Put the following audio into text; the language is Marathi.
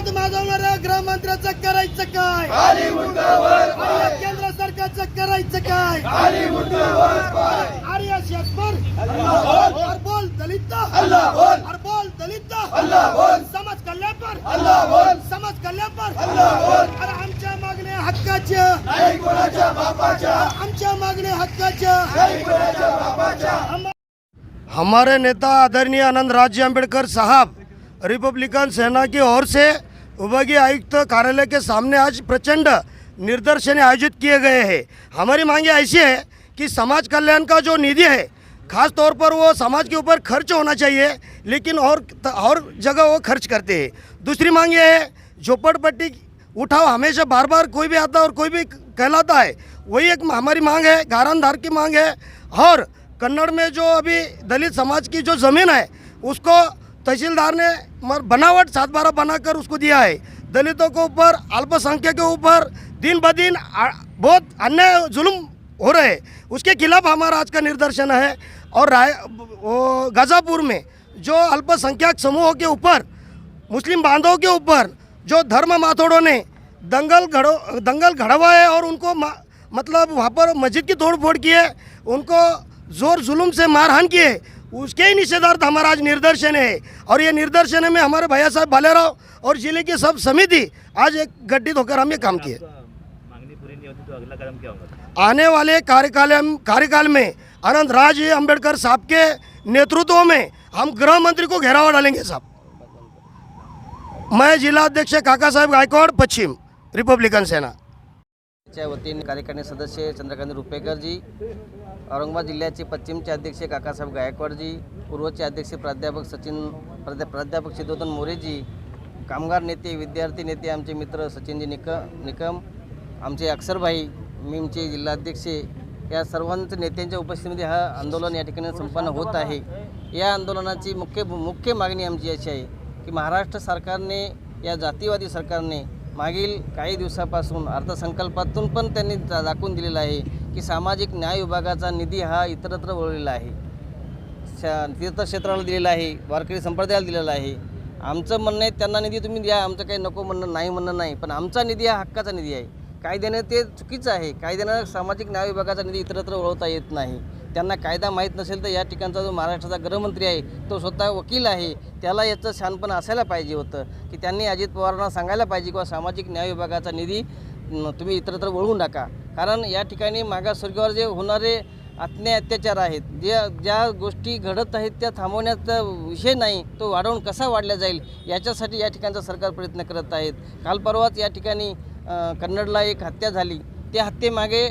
वाद मागवणाऱ्या गृहमंत्र्याचं करायचं काय? खाली मुंडावर आणि केंद्र सरकारचं करायचं काय? खाली मुंडावर आर्य शेखर और बोल दलित अल्लाह बोल और बोल दलित अल्लाह बोल समाज कल्याण पर अल्लाह बोल समाज कल्याण पर अल्लाह बोल अरे आमच्या मागण्या हक्काच्या नाही कोणाच्या बापाच्या आमच्या मागण्या हक्काच्या नाही कोणाच्या बापाच्या हमारे नेता आदरणीय आनंद राज अम्बेडकर साहब रिपब्लिकन सेना की ओर से विभागीय आयुक्त कार्यालय के सामने आज प्रचंड निर्दर्शन आयोजित किए गए हैं। हमारी मांगे ऐसी है कि समाज कल्याण का जो निधि है खास तौर पर वो समाज के ऊपर खर्च होना चाहिए, लेकिन और जगह वो खर्च करते हैं। दूसरी मांग ये है झोपड़पट्टी उठाओ, हमेशा बार बार कोई भी आता है और कोई भी कहलाता है, वही एक हमारी मांग है। गारंधार की मांग है। और कन्नड़ में जो अभी दलित समाज की जो ज़मीन है उसको तहसीलदार ने बनावट 7/12 बनाकर उसको दिया है। दलितों के ऊपर, अल्पसंख्यक के ऊपर दिन ब दिन बहुत अन्याय जुल्म हो रहे हैं, उसके खिलाफ हमारा आज का निर्दर्शन है। और गाज़ापुर में जो अल्पसंख्यक समूहों के ऊपर, मुस्लिम बांधवों के ऊपर जो धर्म माथोड़ों ने दंगल घड़वाए और उनको मतलब वहाँ पर मस्जिद की तोड़ फोड़ की है, उनको जोर जुल्म से मारहान किए, उसके ही निषेधार्थ हमारा आज निर्दर्शन है। और ये निर्दर्शन में हमारे भैया साहब भालेराव और जिले की सब समिति आज एक गठित होकर हम ये काम किए। मांगनी पूरी नहीं होती तो अगला कदम क्या होगा? आने वाले कार्यकाल में आनंद राज अम्बेडकर साहब के नेतृत्व में हम गृह मंत्री को घेराव डालेंगे साहब। मैं जिला अध्यक्ष काका साहेब गायकवाड पश्चिम रिपब्लिकन सेना च्या वतीने कार्यकारिणी सदस्य चंद्रकांत रुपेकर जी, औरंगाबाद जिल्ह्याचे पश्चिमचे अध्यक्ष काकासाहेब गायकवाड जी, पूर्वचे अध्यक्ष प्राध्यापक सिद्धोधन मोरे जी, कामगार नेते, विद्यार्थी नेते, आमचे मित्र सचिनजी निकम, आमचे अक्षरभाई, मीमचे जिल्हाध्यक्ष, या सर्वांच्या नेत्यांच्या उपस्थितीमध्ये हा आंदोलन या ठिकाणी संपन्न होत आहे। या आंदोलनाची मुख्य मागणी आमची अशी आहे की महाराष्ट्र सरकारने, या जातीवादी सरकारने मागील काही दिवसापासून अर्थसंकल्पातून पण त्यांनी दाखवून दिलेला आहे की सामाजिक न्याय विभागाचा निधी हा इतरत्र वळलेला आहे, तीर्थक्षेत्राला दिलेला आहे, वारकरी संप्रदायाला दिलेला आहे। आमचं म्हणणं आहे त्यांना निधी तुम्ही द्या, आमचं काही नको म्हणणं नाही, पण आमचा निधी हा हक्काचा निधी आहे। कायद्याने ते चुकीचं आहे, कायद्यानं सामाजिक न्याय विभागाचा निधी इतरत्र वळवता येत नाही। त्यांना कायदा माहीत नसेल तर या ठिकाणचा जो महाराष्ट्राचा गृहमंत्री आहे तो स्वतः वकील आहे, त्याला याचं शहाणपण असायला पाहिजे होतं की त्यांनी अजित पवारांना सांगायला पाहिजे किंवा सामाजिक न्याय विभागाचा निधी तुम्ही इतरत्र वळवून टाका। कारण या ठिकाणी मागासवर्गीयावर जे होणारे अन्याय अत्याचार आहेत, ज्या गोष्टी घडत आहेत त्या थांबवण्याचा विषय नाही, तो वाढवून कसा वाढला जाईल याच्यासाठी या ठिकाणचं सरकार प्रयत्न करत आहेत। काल परवाच या ठिकाणी कन्नडला एक हत्या झाली, त्या हत्येमागे